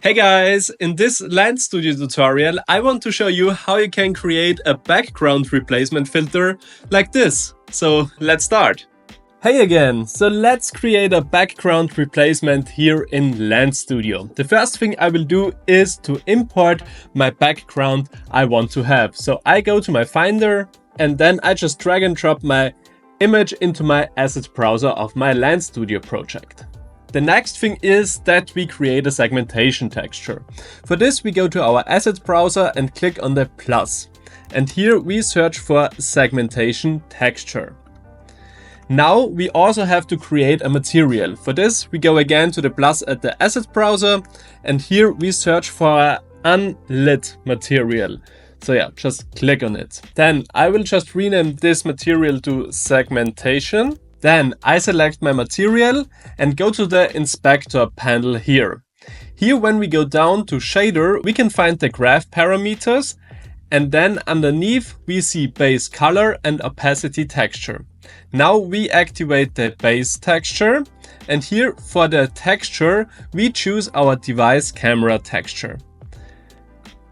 Hey guys, in this Lens Studio tutorial I want to show you how you can create a background replacement filter like this. So let's start. Hey again, so let's create a background replacement here in Lens Studio. The first thing I will do is to import my background I want to have. So I go to my Finder and then I just drag and drop my image into my asset browser of my Lens Studio project. The next thing is that we create a segmentation texture. For this we go to our assets browser and click on the plus. And here we search for segmentation texture. Now we also have to create a material. For this we go again to the plus at the assets browser and here we search for an unlit material. So yeah, just click on it. Then I will just rename this material to segmentation. Then I select my material and go to the inspector panel here. Here when we go down to shader, we can find the graph parameters and then underneath we see base color and opacity texture. Now we activate the base texture and here for the texture we choose our device camera texture.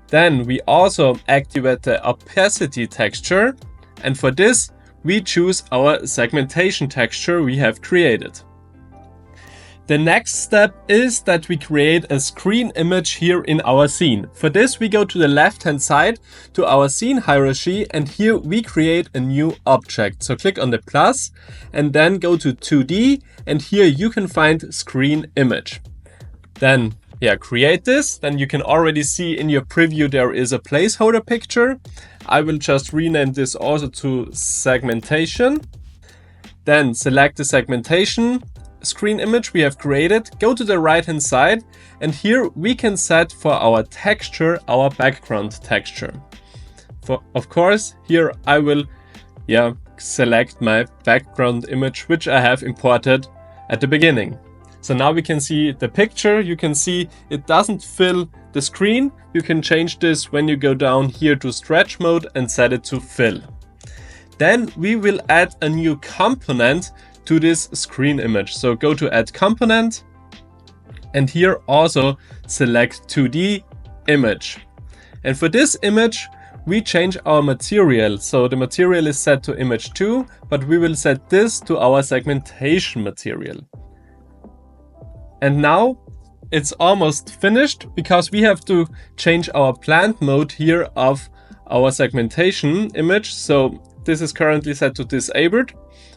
Then we also activate the opacity texture and for this we choose our segmentation texture we have created. The next step is that we create a screen image here in our scene. For this we go to the left hand side to our scene hierarchy and here we create a new object. So click on the plus and then go to 2D and here you can find screen image. Then create this. Then you can already see in your preview there is a placeholder picture. I will just rename this also to segmentation. Then select the segmentation screen image we have created, go to the right hand side and here we can set for our texture our background texture. Of course here I will select my background image which I have imported at the beginning. So now we can see the picture, you can see it doesn't fill the screen. You can change this when you go down here to stretch mode and set it to fill. Then we will add a new component to this screen image. So go to add component and here also select 2D image. And for this image we change our material. So the material is set to image 2, but we will set this to our segmentation material. And now it's almost finished because we have to change our plant mode here of our segmentation image. So this is currently set to disabled,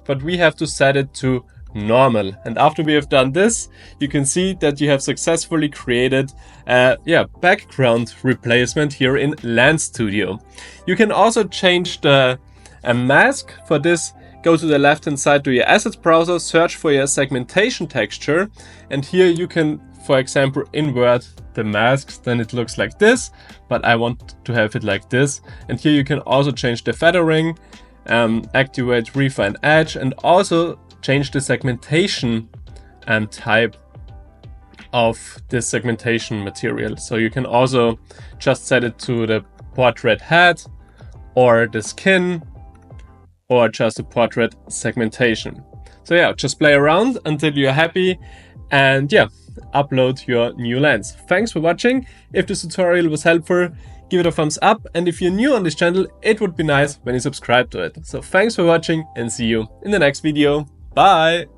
but we have to set it to normal. And after we have done this, you can see that you have successfully created a background replacement here in Lens Studio. You can also change the mask. For this, go to the left hand side to your assets browser, search for your segmentation texture, and here you can, for example, invert the masks, then it looks like this, but I want to have it like this. And here you can also change the feathering, activate refine edge, and also change the segmentation type of this segmentation material. So you can also just set it to the portrait head or the skin, or just a portrait segmentation. So just play around until you're happy and upload your new lens. Thanks for watching. If this tutorial was helpful, give it a thumbs up, and if you're new on this channel, it would be nice when you subscribe to it. So thanks for watching and see you in the next video. Bye!